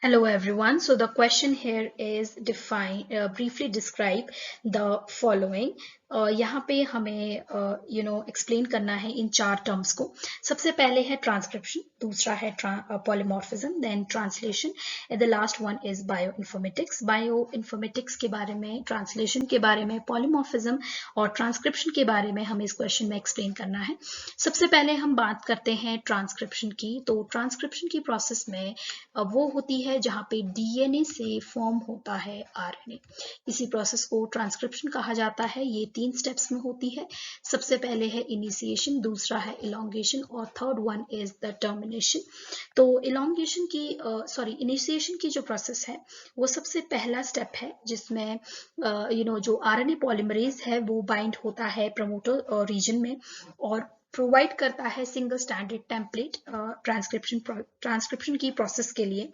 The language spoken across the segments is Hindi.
Hello everyone. So the question here is briefly describe the following. यहाँ पे हमें एक्सप्लेन करना है इन चार टर्म्स को. सबसे पहले है ट्रांसक्रिप्शन, दूसरा है polymorphism, then translation and the last one is bioinformatics. Bioinformatics के बारे में, ट्रांसलेशन के बारे में, पॉलीमॉर्फिज्म और ट्रांसक्रिप्शन के बारे में हमें इस क्वेश्चन में एक्सप्लेन करना है. सबसे पहले हम बात करते हैं ट्रांसक्रिप्शन की. तो ट्रांसक्रिप्शन की प्रोसेस में वो होती है जहाँ पे डीएनए से फॉर्म होता है आरएनए. इसी प्रोसेस को ट्रांसक्रिप्शन कहा जाता है. ये 3 स्टेप्स में होती है. सबसे पहले है इनिशिएशन, दूसरा है इलोंगेशन और third one is the termination. तो इनिशिएशन की जो प्रोसेस है वो सबसे पहला स्टेप है जिसमें जो आरएनए पॉलीमरेज है वो बाइंड होता है प्रमोटर रीजन में और प्रोवाइड करता है सिंगल स्टैंडर्ड टेम्पलेट ट्रांसक्रिप्शन की प्रोसेस के लिए.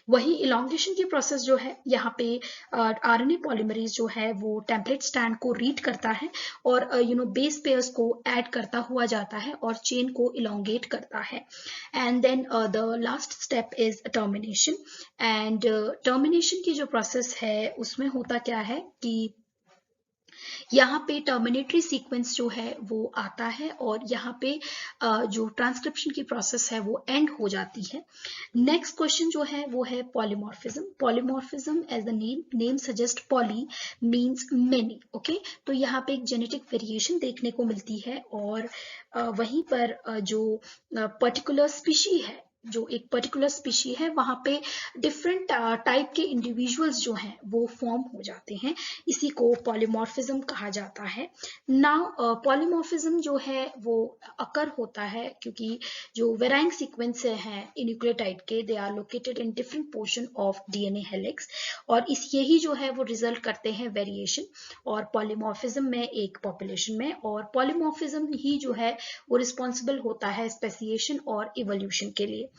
वही इलोंगेशन की प्रोसेस जो है, यहाँ पे आरएनए पॉलीमरेज जो है वो टेम्पलेट स्टैंड को रीड करता है और बेस पेयर्स को ऐड करता हुआ जाता है और चेन को इलोंगेट करता है. And then the last step is termination. And termination की जो प्रोसेस है उसमें होता क्या है कि यहाँ पे टर्मिनेटरी सीक्वेंस जो है वो आता है और यहाँ पे जो ट्रांसक्रिप्शन की प्रोसेस है वो एंड हो जाती है. नेक्स्ट क्वेश्चन जो है वो है polymorphism. Polymorphism as the name suggest, poly means many. Okay, तो यहाँ पे एक जेनेटिक वेरिएशन देखने को मिलती है और वहीं पर जो पर्टिकुलर स्पीशी है, जो एक पर्टिकुलर स्पीशी है वहां पे डिफरेंट टाइप के इंडिविजुअल्स जो हैं वो फॉर्म हो जाते हैं. इसी को पॉलीमॉर्फिज्म कहा जाता है. नाउ पॉलीमॉर्फिज्म जो है वो अकर होता है क्योंकि जो वेराइंग सीक्वेंस हैं न्यूक्लियोटाइड के, they are located in different portion of DNA helix और इस यही जो है वो रिजल्ट करते हैं वेरिएशन और पॉलीमॉर्फिज्म में एक पॉपुलेशन में. और पॉलीमॉर्फिज्म ही जो है वो रिस्पॉन्सिबल होता है स्पेसिएशन और इवोल्यूशन के लिए.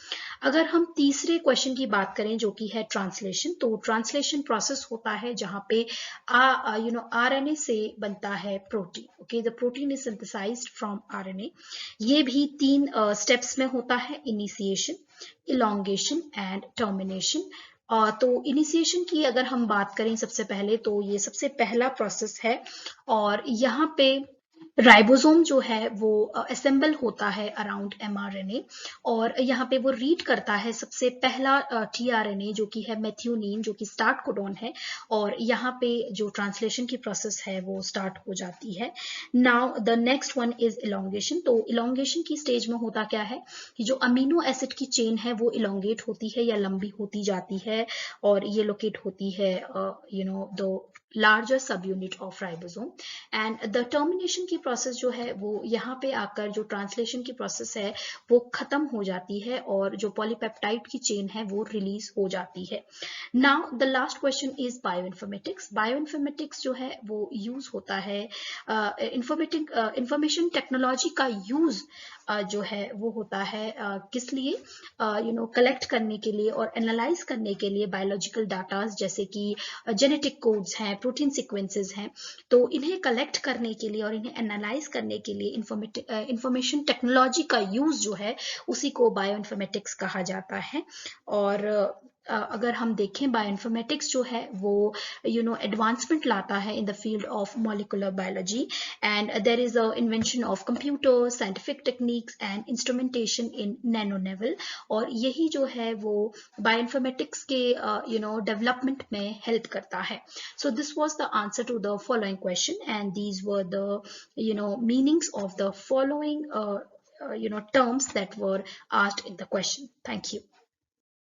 अगर हम तीसरे क्वेश्चन की बात करें जो कि है ट्रांसलेशन, तो ट्रांसलेशन प्रोसेस होता है जहां पे आरएनए से बनता है protein. Okay, the protein is synthesised from RNA. ये भी 3 स्टेप्स में होता है, इनिशिएशन, इलोंगेशन एंड टर्मिनेशन. तो इनिशिएशन की अगर हम बात करें सबसे पहले, तो ये सबसे पहला प्रोसेस है और यहाँ पे राइबोसोम जो है वो असेंबल होता है अराउंड एमआरएनए और यहाँ पे वो रीड करता है सबसे पहला टीआरएनए जो कि है मेथियोनिन, जो कि स्टार्ट कोडॉन है और यहाँ पे जो ट्रांसलेशन की प्रोसेस है वो स्टार्ट हो जाती है. Now the next one is elongation. तो इलोंगेशन की स्टेज में होता क्या है कि जो अमीनो एसिड की चेन है वो इलोंगेट होती है या लंबी होती जाती है और ये लोकेट होती है द लार्जर सब unit of ribosome. And the termination की प्रोसेस जो है वो यहाँ पे आकर जो ट्रांसलेशन की प्रोसेस है वो खत्म हो जाती है और जो पॉलीपेप्टाइड की चेन है वो रिलीज हो जाती है. Now the last question is bioinformatics. Bioinformatics जो है वो यूज होता है इंफॉर्मेशन टेक्नोलॉजी का यूज जो है वो होता है किस लिए, कलेक्ट करने के लिए और एनालाइज करने के लिए बायोलॉजिकल डाटा जैसे कि जेनेटिक कोड्स हैं, प्रोटीन सीक्वेंसेस हैं. तो इन्हें कलेक्ट करने के लिए और इन्हें एनालाइज करने के लिए इंफॉर्मेशन टेक्नोलॉजी का यूज जो है उसी को बायोइन्फॉर्मेटिक्स कहा जाता है. और अगर हम देखें बायोइन्फॉर्मेटिक्स जो है वो एडवांसमेंट लाता है in the field of molecular biology and there is a invention of computer, scientific techniques and instrumentation in nano level. और यही जो है वो बायोइन्फॉर्मेटिक्स के डेवलपमेंट में हेल्प करता है. So this was the answer to the following question, and these were the meanings of the following terms that were asked in the question. Thank you.